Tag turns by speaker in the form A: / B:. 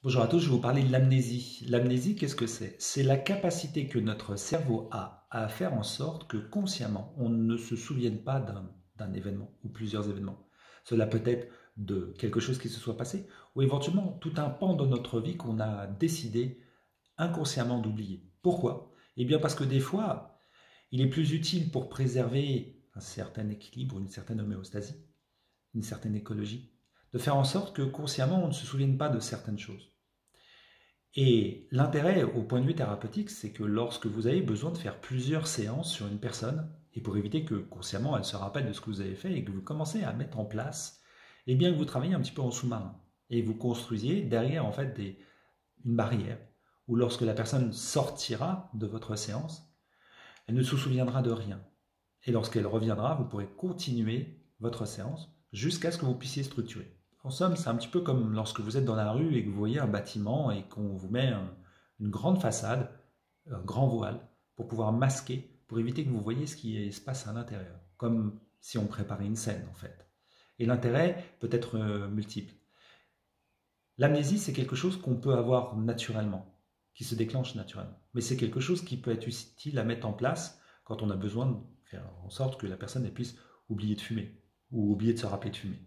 A: Bonjour à tous, je vais vous parler de l'amnésie. L'amnésie, qu'est-ce que c'est? C'est la capacité que notre cerveau a à faire en sorte que consciemment, on ne se souvienne pas d'un événement ou plusieurs événements. Cela peut être de quelque chose qui se soit passé ou éventuellement tout un pan de notre vie qu'on a décidé inconsciemment d'oublier. Pourquoi? Eh bien parce que des fois, il est plus utile pour préserver un certain équilibre, une certaine homéostasie, une certaine écologie, de faire en sorte que consciemment, on ne se souvienne pas de certaines choses. Et l'intérêt au point de vue thérapeutique, c'est que lorsque vous avez besoin de faire plusieurs séances sur une personne, et pour éviter que consciemment elle se rappelle de ce que vous avez fait et que vous commencez à mettre en place, eh bien que vous travaillez un petit peu en sous-marin. Et vous construisiez derrière en fait une barrière, où lorsque la personne sortira de votre séance, elle ne se souviendra de rien. Et lorsqu'elle reviendra, vous pourrez continuer votre séance jusqu'à ce que vous puissiez structurer. En somme, c'est un petit peu comme lorsque vous êtes dans la rue et que vous voyez un bâtiment et qu'on vous met une grande façade, un grand voile, pour pouvoir masquer, pour éviter que vous voyez ce qui se passe à l'intérieur. Comme si on préparait une scène, en fait. Et l'intérêt peut être multiple. L'amnésie, c'est quelque chose qu'on peut avoir naturellement, qui se déclenche naturellement. Mais c'est quelque chose qui peut être utile à mettre en place quand on a besoin de faire en sorte que la personne puisse oublier de fumer ou oublier de se rappeler de fumer.